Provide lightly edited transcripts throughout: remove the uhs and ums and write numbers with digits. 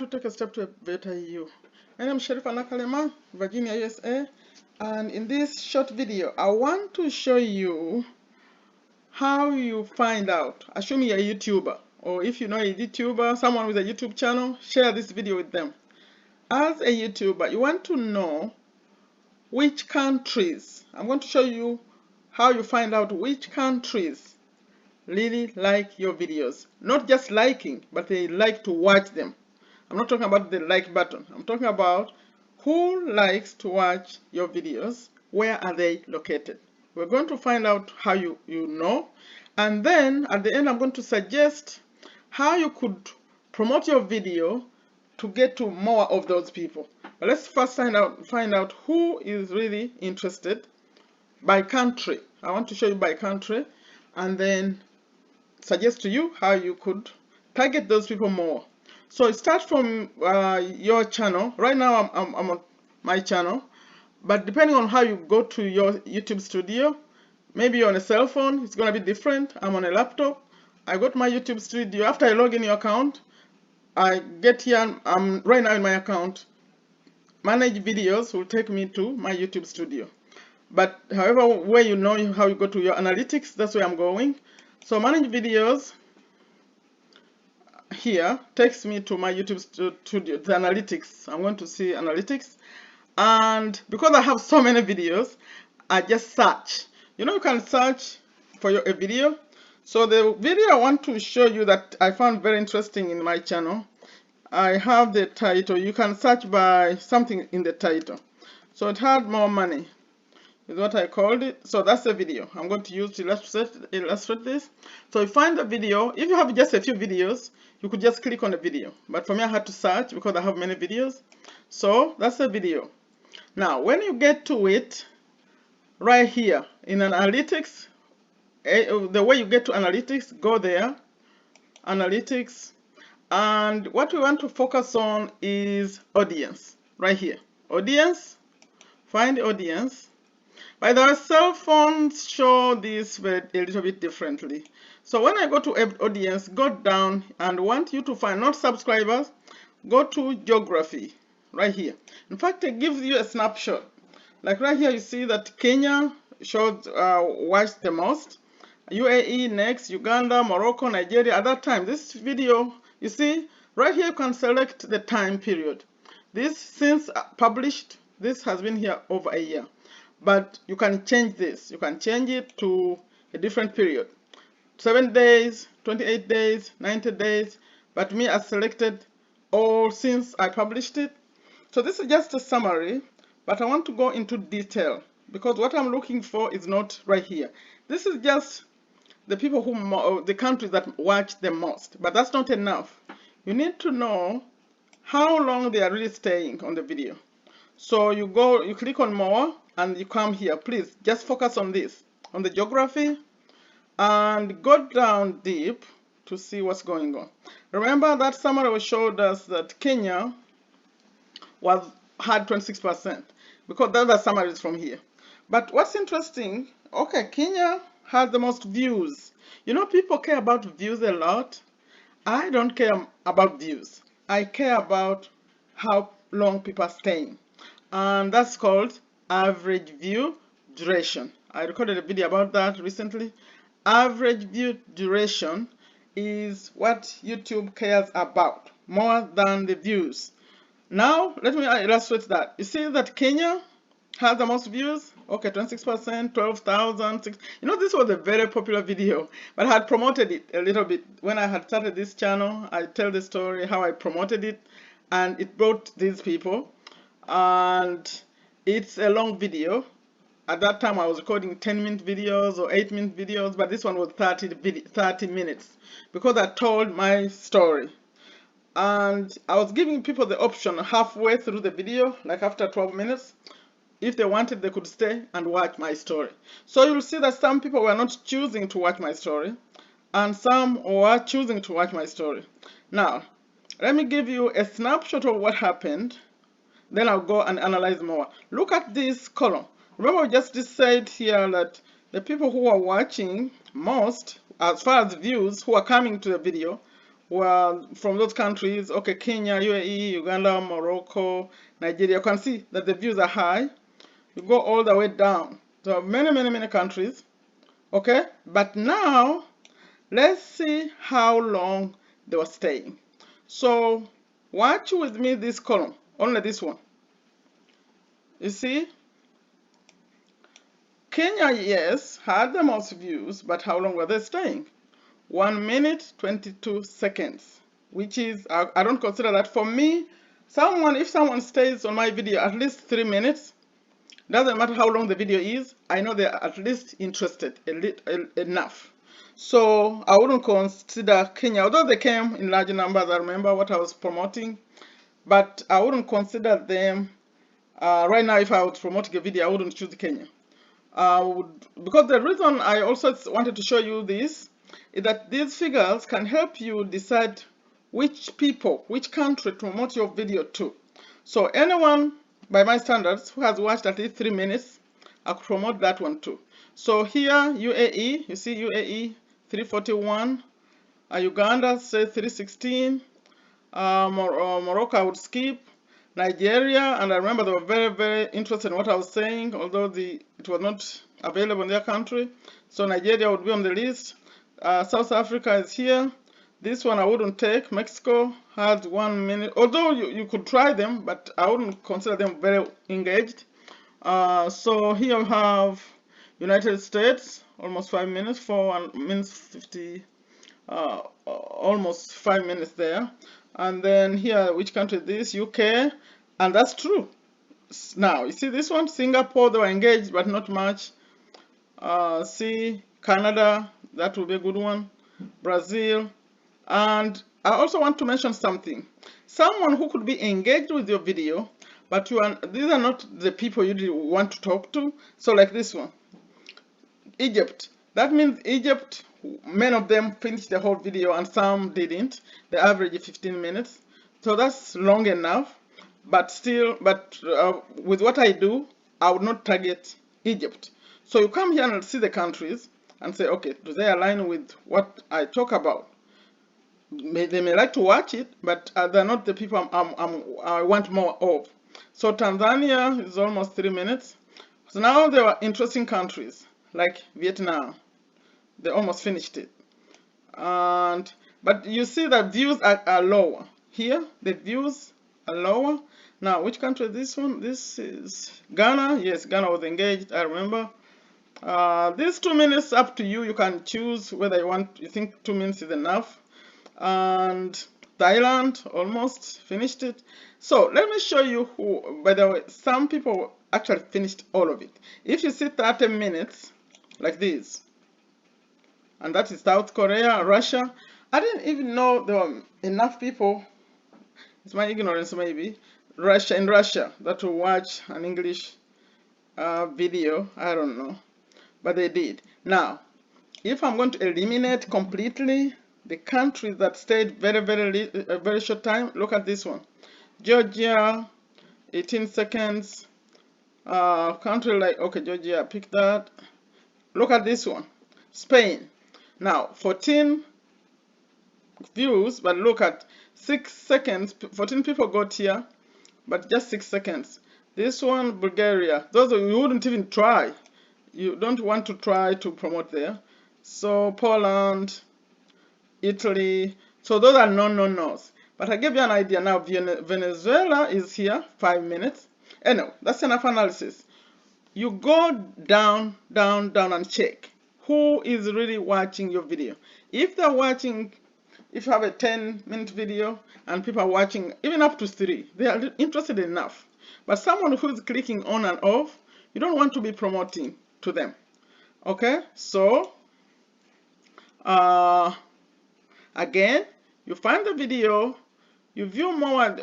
to take a step to a better you. My name is Sherifa Nakalema, Virginia, USA, and in this short video, I want to show you how you find out. Assume you're a YouTuber, or if you know a YouTuber, someone with a YouTube channel, share this video with them. As a YouTuber, you want to know which countries. I'm going to show you how you find out which countries really like your videos. Not just liking, but they like to watch them. I'm not talking about the like button. I'm talking about who likes to watch your videos. Where are they located? We're going to find out how you know. And then at the end, I'm going to suggest how you could promote your video to get to more of those people. But let's first find out who is really interested by country. I want to show you by country and then suggest to you how you could target those people more. So start from your channel. Right now I'm on my channel, but depending on how you go to your YouTube studio, maybe you're on a cell phone, it's going to be different. I'm on a laptop. I go to my YouTube studio. After I log in your account, I get here. I'm right now in my account. Manage videos will take me to my YouTube studio. But however, where you know how you go to your analytics, that's where I'm going. So manage videos here takes me to my YouTube studio, the analytics. I'm going to see analytics, and because I have so many videos, I just search. You know, you can search for a video. So the video I want to show you that I found very interesting in my channel, I have the title. You can search by something in the title. So it had more money is what I called it. So that's the video I'm going to use to illustrate this. So you find the video. If you have just a few videos, you could just click on the video. But for me, I had to search because I have many videos. So that's the video. Now, when you get to it, right here in analytics, the way you get to analytics, go there, analytics, and what we want to focus on is audience. Right here, audience, find the audience. By the way, cell phones show this a little bit differently. So when I go to audience, go down and want you to find not subscribers, go to geography right here. In fact, it gives you a snapshot. Like right here, you see that Kenya shows watched the most, UAE next, Uganda, Morocco, Nigeria. At that time, this video, you see, right here you can select the time period. This, since published, this has been here over a year. But you can change this. You can change it to a different period. 7 days, 28 days, 90 days. But me, I selected all since I published it. So this is just a summary, but I want to go into detail because what I'm looking for is not right here. This is just the people the countries that watch the most, but that's not enough. You need to know how long they are really staying on the video. So you click on more, and you come here. Please just focus on this, on the geography, and go down deep to see what's going on. Remember that summary showed us that Kenya had 26%, because the other summary is from here. But what's interesting, okay, Kenya has the most views. You know, people care about views a lot. I don't care about views. I care about how long people are staying. And that's called average view duration. I recorded a video about that recently. Average view duration is what YouTube cares about more than the views. Now, let me illustrate that. You see that Kenya has the most views? Okay, 26%, 12,000. You know, this was a very popular video, but I had promoted it a little bit. When I had started this channel, I tell the story how I promoted it, and it brought these people. And it's a long video. At that time, I was recording 10-minute videos or 8-minute videos, but this one was 30 minutes because I told my story. And I was giving people the option halfway through the video, like after 12 minutes. If they wanted, they could stay and watch my story. So you'll see that some people were not choosing to watch my story, and some were choosing to watch my story. Now, let me give you a snapshot of what happened. Then I'll go and analyze more. Look at this column. Remember, we just said here that the people who are watching most, as far as views, who are coming to the video, well, from those countries, okay, Kenya, UAE, Uganda, Morocco, Nigeria, you can see that the views are high. You go all the way down. So many countries, okay? But now, let's see how long they were staying. So watch with me this column, only this one. You see, Kenya, yes, had the most views, but how long were they staying? 1 minute 22 seconds, which is, I don't consider that. For me, if someone stays on my video at least 3 minutes, doesn't matter how long the video is, I know they're at least interested enough. So I wouldn't consider Kenya, although they came in large numbers. I remember what I was promoting, but I wouldn't consider them. Right now, if I was promoting a video, I wouldn't choose Kenya. Because the reason I also wanted to show you this is that these figures can help you decide which country to promote your video to. So anyone, by my standards, who has watched at least 3 minutes, I could promote that one too. So here, UAE, you see UAE 341, Uganda say 316, Morocco I would skip, Nigeria, and I remember they were very interested in what I was saying, although it was not available in their country. So Nigeria would be on the list. South Africa is here. This one I wouldn't take. Mexico had 1 minute, although you could try them, but I wouldn't consider them very engaged. So here we have United States, almost 5 minutes, 4 minutes 50, almost 5 minutes there. And then here, which country is this? UK, and that's true. Now, you see this one, Singapore, they were engaged, but not much. See, Canada, that will be a good one. Brazil, and I also want to mention something. Someone who could be engaged with your video, but these are not the people you want to talk to. So like this one, Egypt. That means Egypt, many of them finished the whole video and some didn't. They average 15 minutes. So that's long enough. But still, with what I do, I would not target Egypt. So you come here and see the countries and say, okay, do they align with what I talk about? They may like to watch it, but they're not the people I want more of. So Tanzania is almost 3 minutes. So now there are interesting countries like Vietnam. They almost finished it. But you see that views are lower. Here, the views are lower. Now, which country is this one? This is Ghana. Yes, Ghana was engaged, I remember. These 2 minutes, up to you. You can choose whether you think 2 minutes is enough. And Thailand almost finished it. So let me show you who, by the way, some people actually finished all of it. If you see 30 minutes, like this, and that is South Korea, Russia. I didn't even know there were enough people, it's my ignorance maybe, in Russia that will watch an English video. I don't know, but they did. Now, if I'm going to eliminate completely the countries that stayed very short time, look at this one. Georgia, 18 seconds. Country like, okay, Georgia, pick that. Look at this one, Spain. Now, 14 views, but look at 6 seconds. 14 people got here, but just 6 seconds. This one, Bulgaria. Those you wouldn't even try. You don't want to try to promote there. So Poland, Italy. So those are no-no-nos. But I gave you an idea now. Venezuela is here, 5 minutes. Anyway, that's enough analysis. You go down and check who is really watching your video. If they're watching, if you have a 10-minute video and people are watching even up to 3, they are interested enough. But someone who's clicking on and off, you don't want to be promoting to them. Okay, so again, you find the video, you view more,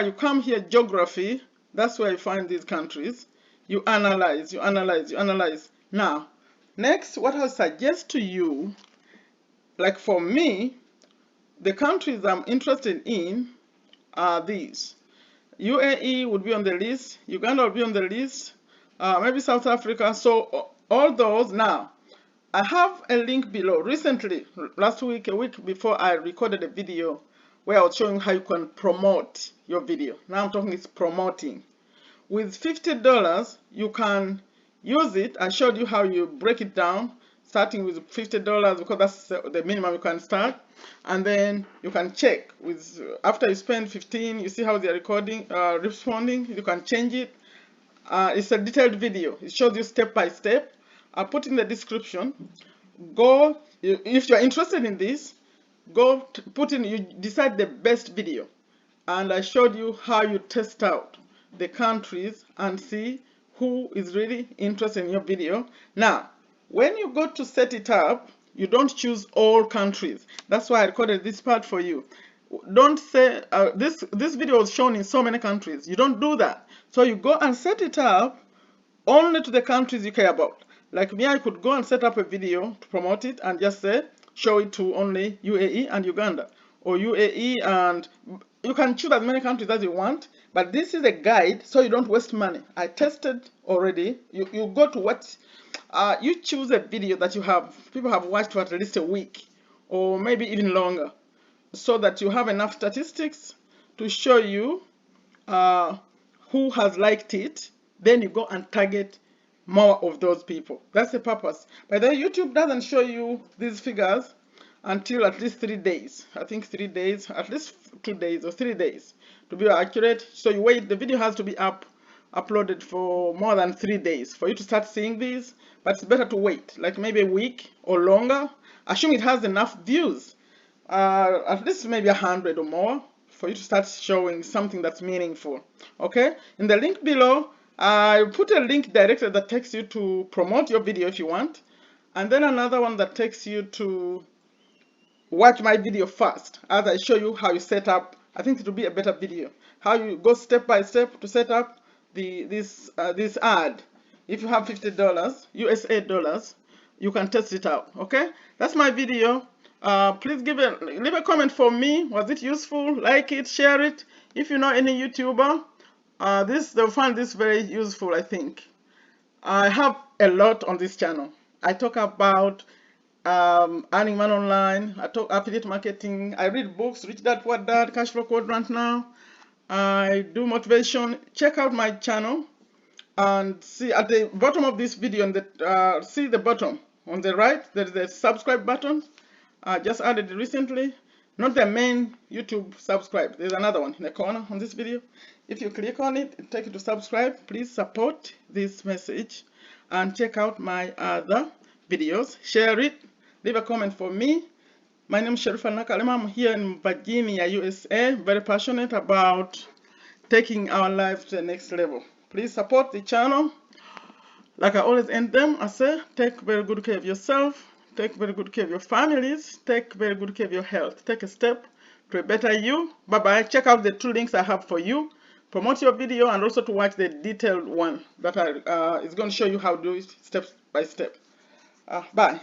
you come here, geography, that's where you find these countries. You analyze. Now, next, what I suggest to you, like for me, the countries I'm interested in are these. UAE would be on the list, Uganda would be on the list, maybe South Africa. So all those. Now, I have a link below. Recently, last week, a week before, I recorded a video where I was showing how you can promote your video. Now I'm talking it's promoting. With $50, you can use it. I showed you how you break it down, starting with $50 because that's the minimum you can start. And then you can check with after you spend 15, you see how they are responding. You can change it. It's a detailed video. It shows you step by step. I'll put in the description. Go, if you're interested in this, go put in, you decide the best video. And I showed you how you test out the countries and see who is really interested in your video. Now, when you go to set it up, you don't choose all countries. That's why I recorded this part for you. Don't say this video was shown in so many countries. You don't do that. So you go and set it up only to the countries you care about. Like me, I could go and set up a video to promote it and just say show it to only UAE and Uganda, or UAE, and you can choose as many countries as you want. But this is a guide, so you don't waste money. I tested already. You go to what you choose a video that people have watched for at least a week or maybe even longer, so that you have enough statistics to show you who has liked it. Then you go and target more of those people. That's the purpose. By the way, YouTube doesn't show you these figures until at least 3 days. I think 3 days, at least 2 days or 3 days to be accurate. So you wait, the video has to be uploaded for more than 3 days for you to start seeing these. But it's better to wait, like maybe a week or longer. Assume it has enough views, at least maybe 100 or more, for you to start showing something that's meaningful. Okay, in the link below, I put a link directly that takes you to promote your video if you want, and then another one that takes you to watch my video first as I show you how you set up. I think it will be a better video, how you go step by step to set up this ad. If you have $50 USA dollars, you can test it out. Okay, that's my video. Please leave a comment for me. Was it useful? Like it, share it. If you know any YouTuber, they'll find this very useful, I think. I have a lot on this channel. I talk about earning money online. I talk affiliate marketing. I read books, Rich Dad Poor Dad, Cash Flow Quadrant now. I do motivation. Check out my channel and see at the bottom of this video, see the bottom on the right, there is a subscribe button. I just added it recently. Not the main YouTube subscribe. There's another one in the corner on this video. If you click on it, it'll take you to subscribe. Please support this message and check out my other videos. Share it. Leave a comment for me. My name is Sherifa Nakalema. I'm here in Virginia, USA. Very passionate about taking our life to the next level. Please support the channel. Like I always end them, I say, take very good care of yourself. Take very good care of your families. Take very good care of your health. Take a step to a better you. Bye-bye. Check out the 2 links I have for you. Promote your video and also to watch the detailed one that is going to show you how to do it step by step. Bye.